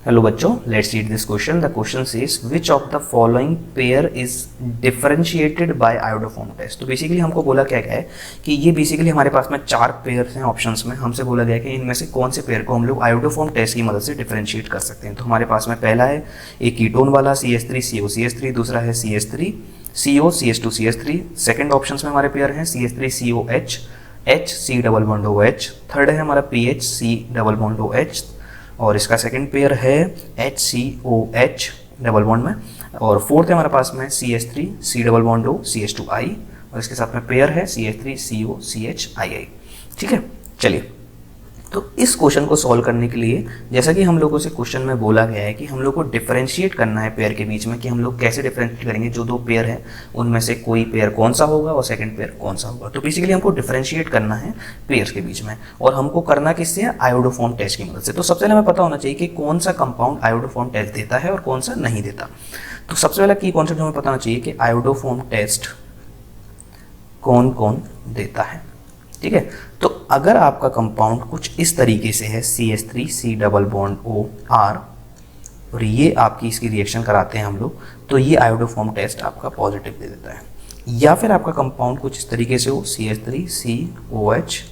Hello बच्चों, let's read this question. The question says which of the following pair is differentiated by iodoform test. तो basically हमको बोला क्या गया है कि ये बेसिकली हमारे पास में 4 पेयर हैं ऑप्शंस में। हमसे बोला गया है कि इनमें से कौन से पेयर को हम लोग आयोडोफॉर्म टेस्ट की मदद से डिफरेंशिएट कर सकते हैं। तो हमारे पास में पहला है एक कीटोन वाला CH3COCH3, दूसरा है CH3CO CH2CH3। सेकंड ऑप्शन में हमारे पेयर हैं CH3COH HC double bond OH। Third है हमारा PHC डबल बॉन्ड OH और इसका सेकंड पेयर है HCOH डबल बॉन्ड में। और फोर्थ है हमारे पास में CH3C double bond O CH2I और इसके साथ में पेयर है CH3CO CHII। ठीक है, चलिए तो इस क्वेश्चन को सॉल्व करने के लिए जैसा कि हम लोगों से क्वेश्चन में बोला गया है कि हम लोग को डिफरेंशिएट करना है पेयर के बीच में, कि हम लोग कैसे डिफरेंशिएट करेंगे। जो दो पेयर हैं उनमें से कोई पेयर कौन सा होगा और सेकंड पेयर कौन सा होगा। तो बेसिकली हमको डिफरेंशिएट करना है पेयर्स के बीच में और हमको करना किससे है, आयोडोफॉर्म टेस्ट की मदद से। तो सबसे पहले हमें पता होना चाहिए कि कौन सा कंपाउंड आयोडोफॉर्म टेस्ट देता है और कौन सा नहीं देता। तो सबसे पहला की कॉन्सेप्ट हमें पता होना चाहिए कि आयोडोफॉर्म टेस्ट कौन कौन देता है। ठीक है, तो अगर आपका कंपाउंड कुछ इस तरीके से है CH3C डबल बॉन्ड OR और ये आपकी इसकी रिएक्शन कराते हैं हम लोग, तो ये आयोडोफॉर्म टेस्ट आपका पॉजिटिव दे देता है। या फिर आपका कंपाउंड कुछ इस तरीके से हो CH3COH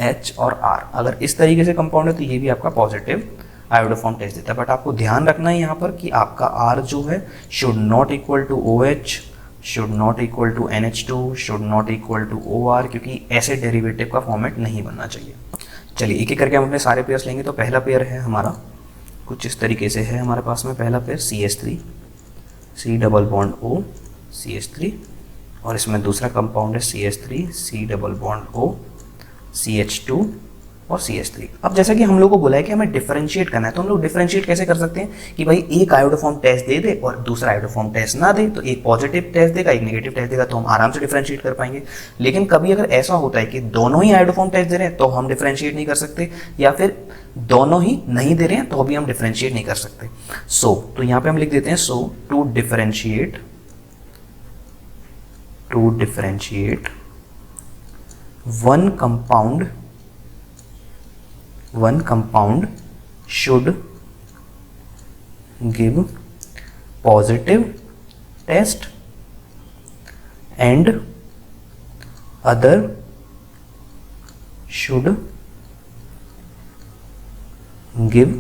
H और R, अगर इस तरीके से कंपाउंड है तो ये भी आपका पॉजिटिव आयोडोफॉर्म टेस्ट देता है। बट आपको ध्यान रखना है यहाँ पर कि आपका R जो है should not equal to OH, should not equal to NH2, should not equal to OR, क्योंकि ऐसे डेरिवेटिव का फॉर्मेट नहीं बनना चाहिए। चलिए एक एक करके हम अपने सारे पेयर्स लेंगे। तो पहला पेयर है हमारा कुछ इस तरीके से है हमारे पास में। पहला pair CH3C double bond O CH3 और इसमें दूसरा कंपाउंड है CH3C double bond O CH2 और CH3। अब जैसा कि हम लोग को बोला है कि हमें डिफरेंशिएट करना है, तो हम लोग डिफरेंशिएट कैसे कर सकते हैं कि भाई एक आयोडोफॉर्म टेस्ट दे दे और दूसरा आयोडोफॉर्म टेस्ट ना दे, तो एक पॉजिटिव टेस्ट देगा एक नेगेटिव टेस्ट देगा, तो हम आराम से डिफरेंशिएट कर पाएंगे। लेकिन कभी अगर ऐसा होता है कि दोनों ही आयोडोफॉर्म टेस्ट दे रहे हैं तो हम डिफरेंशिएट नहीं कर सकते, या फिर दोनों ही नहीं दे रहे हैं तो भी हम डिफरेंशिएट नहीं कर सकते। तो यहाँ पे हम लिख देते हैं to differentiate one compound should give positive test and other should give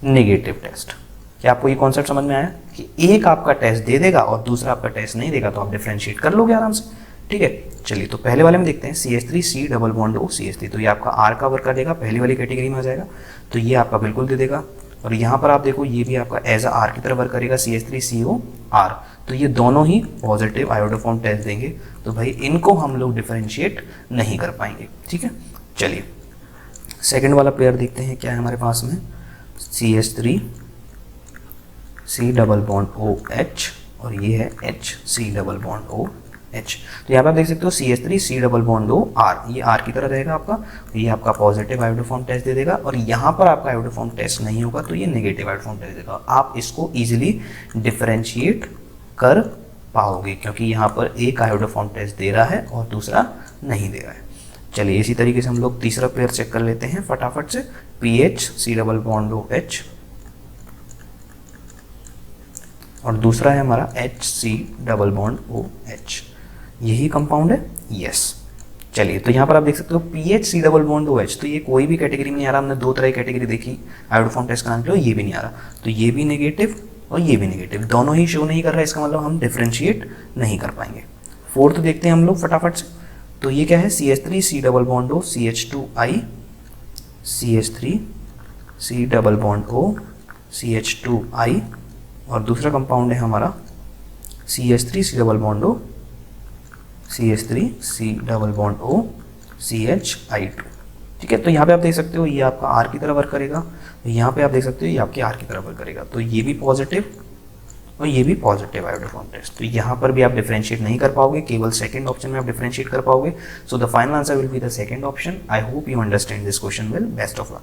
negative test। क्या आपको ये कॉन्सेप्ट समझ में आया कि एक आपका टेस्ट दे देगा और दूसरा आपका टेस्ट नहीं देगा, तो आप डिफरेंशिएट कर लोगे आराम से। ठीक है, चलिए तो पहले वाले में देखते हैं CH3C double bond O CH3। तो ये आपका R का वर्क कर देगा, पहली वाली कैटेगरी में आ जाएगा, तो ये आपका बिल्कुल दे देगा। और यहाँ पर आप देखो ये भी आपका एज अ R की तरह वर्क करेगा CH3COR, तो ये दोनों ही पॉजिटिव आयोडोफॉर्म टेस्ट देंगे। तो भाई इनको हम लोग डिफरेंशिएट नहीं कर पाएंगे। ठीक है, चलिए सेकेंड वाला पेयर देखते हैं क्या है हमारे पास में। CH3C डबल बॉन्ड OH और ये है HC डबल बॉन्ड OH। तो यहाँ पे आप देख सकते हो CH3C डबल बॉन्ड OR, ये R की तरह रहेगा आपका, ये आपका पॉजिटिव आयोडोफॉर्म टेस्ट दे देगा। और यहाँ पर आपका आयोडोफॉर्म टेस्ट नहीं होगा तो ये नेगेटिव आयोडोफॉर्म टेस्ट देगा। आप इसको इजीली डिफरेंशिएट कर पाओगे क्योंकि यहाँ पर एक आयोडोफॉर्म टेस्ट दे रहा है और दूसरा नहीं दे रहा है। चलिए इसी तरीके से हम लोग तीसरा पेयर चेक कर लेते हैं फटाफट से। PHC डबल बॉन्ड OH और दूसरा है हमारा HC डबल बॉन्ड OH। यही कंपाउंड है, यस। चलिए तो यहाँ पर आप देख सकते हो PHC डबल बॉन्ड OH, तो ये कोई भी कैटेगरी में नहीं आ रहा। हमने दो तरह की कैटेगरी देखी आयोडोफॉर्म टेस्ट कराने के लिए, ये भी नहीं आ रहा, तो ये भी नेगेटिव और ये भी नेगेटिव, दोनों ही शो नहीं कर रहा है। इसका मतलब हम डिफरेंशिएट नहीं कर पाएंगे। फोर्थ देखते हैं हम लोग फटाफट से। तो ये क्या है CH3C double bond O CH2I CH3C double bond O CH2I और दूसरा कंपाउंड है हमारा CH3C double bond O CH3C double bond O CHI2। ठीक है, तो यहाँ पे आप देख सकते हो ये आपका R की तरह वर्क करेगा, यहाँ पे आप देख सकते हो ये आपके R की तरह वर्क करेगा, तो ये भी पॉजिटिव और ये भी पॉजिटिव आयोडोफॉर्म टेस्ट। तो यहाँ पर भी आप डिफरेंशिएट नहीं कर पाओगे, केवल सेकंड ऑप्शन में आप डिफरेंशिएट कर पाओगे। So the final answer will be the second option. I hope you understand this question well. Best of luck.